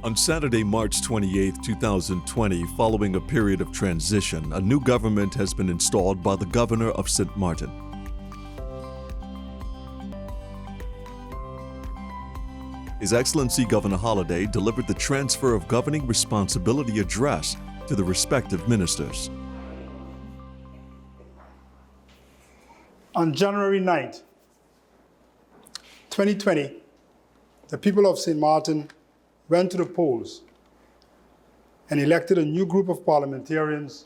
On Saturday, March 28, 2020, following a period of transition, a new government has been installed by the Governor of St. Martin. His Excellency Governor Holliday delivered the transfer of governing responsibility address to the respective ministers. On January 9th, 2020, the people of St. Martin went to the polls and elected a new group of parliamentarians,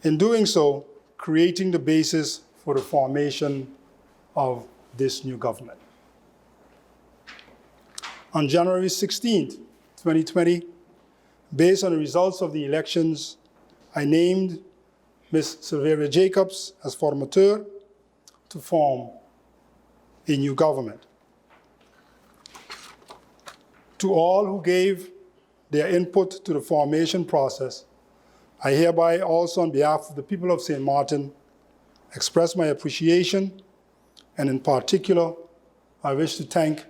in doing so, creating the basis for the formation of this new government. On January 16th, 2020, based on the results of the elections, I named Ms. Sylveria Jacobs as formateur to form a new government. To all who gave their input to the formation process, I hereby also, on behalf of the people of St. Martin, express my appreciation, and in particular, I wish to thank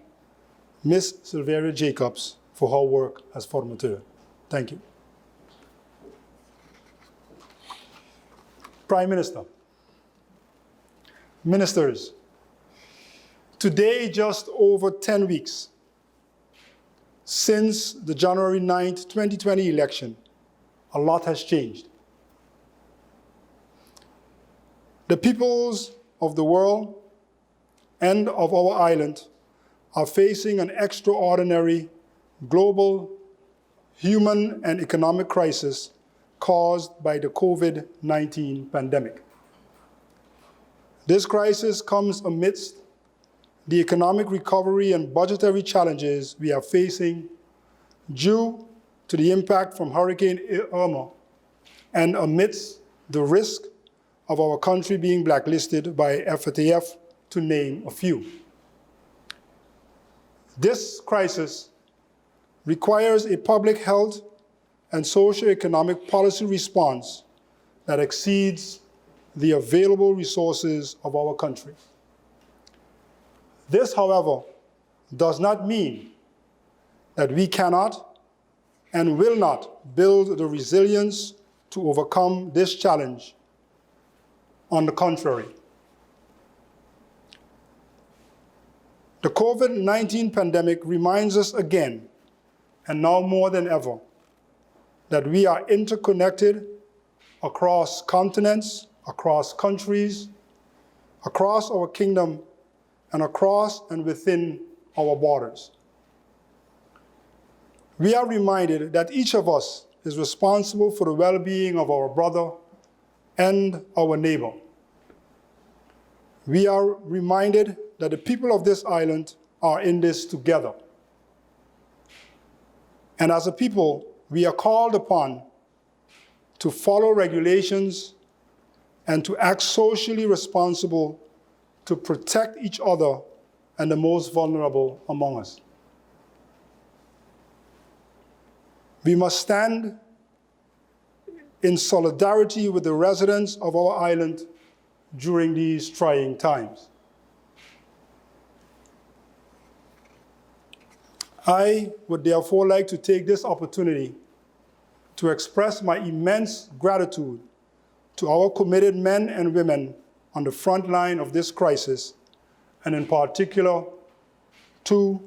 Ms. Sylveria Jacobs for her work as formateur. Thank you. Prime Minister, ministers, today, just over 10 weeks since the January 9th, 2020 election, a lot has changed. The peoples of the world and of our island are facing an extraordinary global human and economic crisis caused by the COVID-19 pandemic. This crisis comes amidst the economic recovery and budgetary challenges we are facing due to the impact from Hurricane Irma and amidst the risk of our country being blacklisted by FATF, to name a few. This crisis requires a public health and socio-economic policy response that exceeds the available resources of our country. This, however, does not mean that we cannot and will not build the resilience to overcome this challenge. On the contrary, the COVID-19 pandemic reminds us again, and now more than ever, that we are interconnected across continents, across countries, across our kingdom, and across and within our borders. We are reminded that each of us is responsible for the well-being of our brother and our neighbor. We are reminded that the people of this island are in this together. And as a people, we are called upon to follow regulations and to act socially responsible to protect each other and the most vulnerable among us. We must stand in solidarity with the residents of our island during these trying times. I would therefore like to take this opportunity to express my immense gratitude to our committed men and women on the front line of this crisis, and in particular to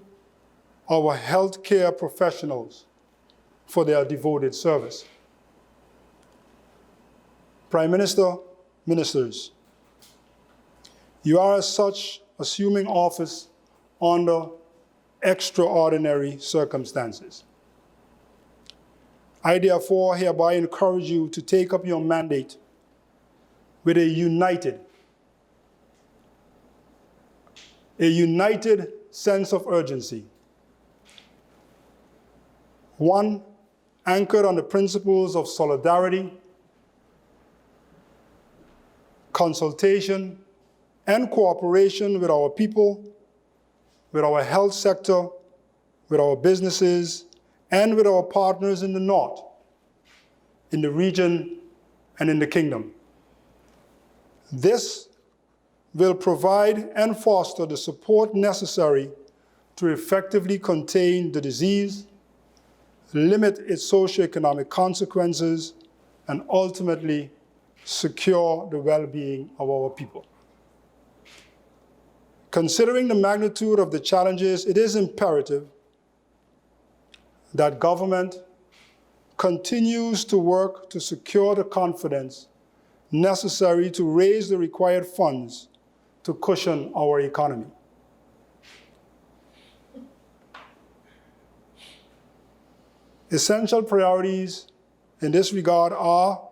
our healthcare professionals for their devoted service. Prime Minister, ministers, you are as such assuming office under extraordinary circumstances. I therefore hereby encourage you to take up your mandate with a united sense of urgency. One anchored on the principles of solidarity, consultation, and cooperation with our people, with our health sector, with our businesses, and with our partners in the North, in the region, and in the kingdom. This will provide and foster the support necessary to to effectively contain the disease, limit its socioeconomic consequences, and ultimately secure the well-being of our people. Considering the magnitude of the challenges, it is imperative that government continues to work to secure the confidence necessary to raise the required funds to cushion our economy. Essential priorities in this regard are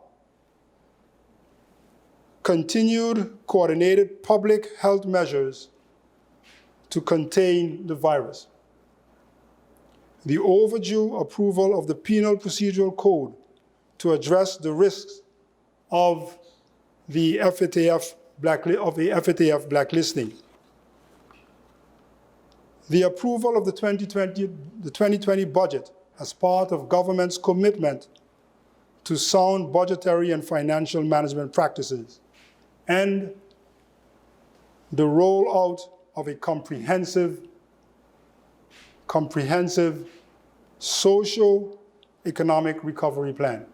continued coordinated public health measures to contain the virus, the overdue approval of the Penal Procedural Code to address the risks of the FATF blacklisting, the approval of the 2020 budget as part of government's commitment to sound budgetary and financial management practices, and the rollout of a comprehensive socio-economic recovery plan.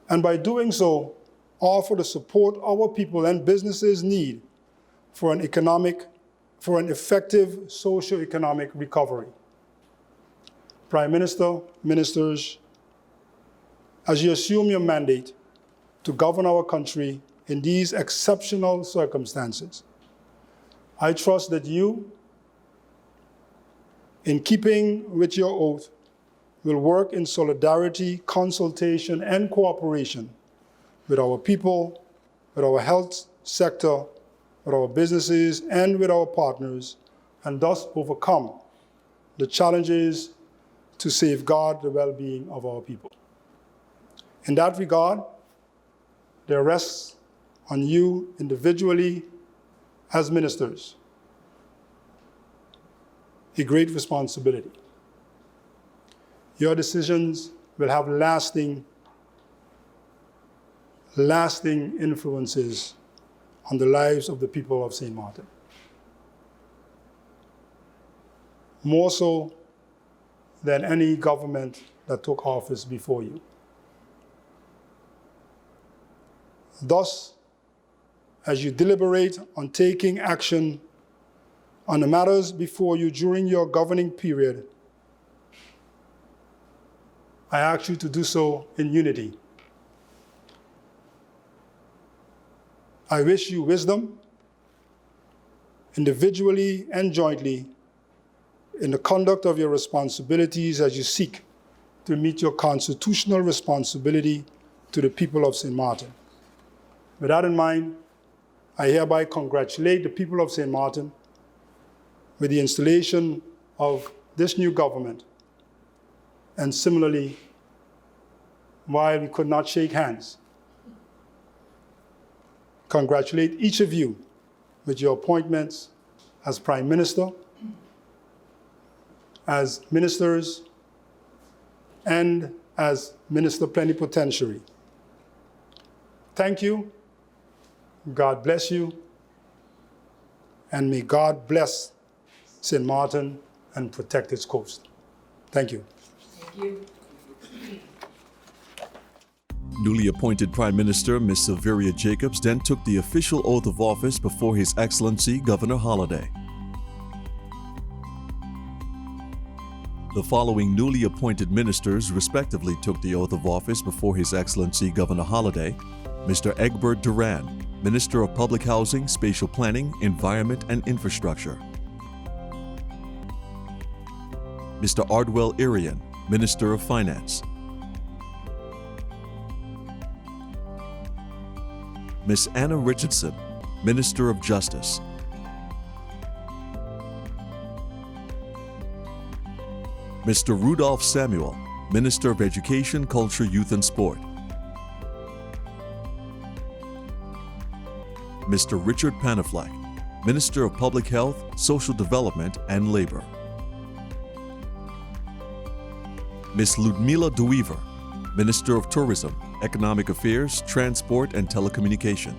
And by doing so, offer the support our people and businesses need for an effective socio-economic recovery. Prime Minister, ministers, as you assume your mandate to govern our country in these exceptional circumstances, I trust that you, in keeping with your oath, will work in solidarity, consultation, and cooperation with our people, with our health sector, with our businesses, and with our partners, and thus overcome the challenges to safeguard the well-being of our people. In that regard, there rests on you individually as ministers a great responsibility. Your decisions will have lasting influences on the lives of the people of St. Martin. More so than any government that took office before you. Thus, as you deliberate on taking action on the matters before you during your governing period, I ask you to do so in unity. I wish you wisdom, individually and jointly, in the conduct of your responsibilities as you seek to meet your constitutional responsibility to the people of St. Martin. With that in mind, I hereby congratulate the people of St. Martin with the installation of this new government. And similarly, while we could not shake hands, congratulate each of you with your appointments as Prime Minister, as ministers, and as Minister Plenipotentiary. Thank you. God bless you. And may God bless St. Martin and protect its coast. Thank you. Thank you. Newly appointed Prime Minister Ms. Silveria Jacobs then took the official oath of office before His Excellency Governor Holliday. The following newly appointed ministers respectively took the oath of office before His Excellency Governor Holliday: Mr. Egbert Duran, Minister of Public Housing, Spatial Planning, Environment and Infrastructure; Mr. Ardwell Irian, Minister of Finance; Ms. Anna Richardson, Minister of Justice; Mr. Rudolph Samuel, Minister of Education, Culture, Youth and Sport; Mr. Richard Panaflack, Minister of Public Health, Social Development and Labor; Ms. Ludmila DeWeaver, Minister of Tourism, Economic Affairs, Transport and Telecommunication;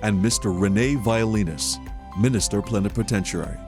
and Mr. Rene Violinas, Minister Plenipotentiary.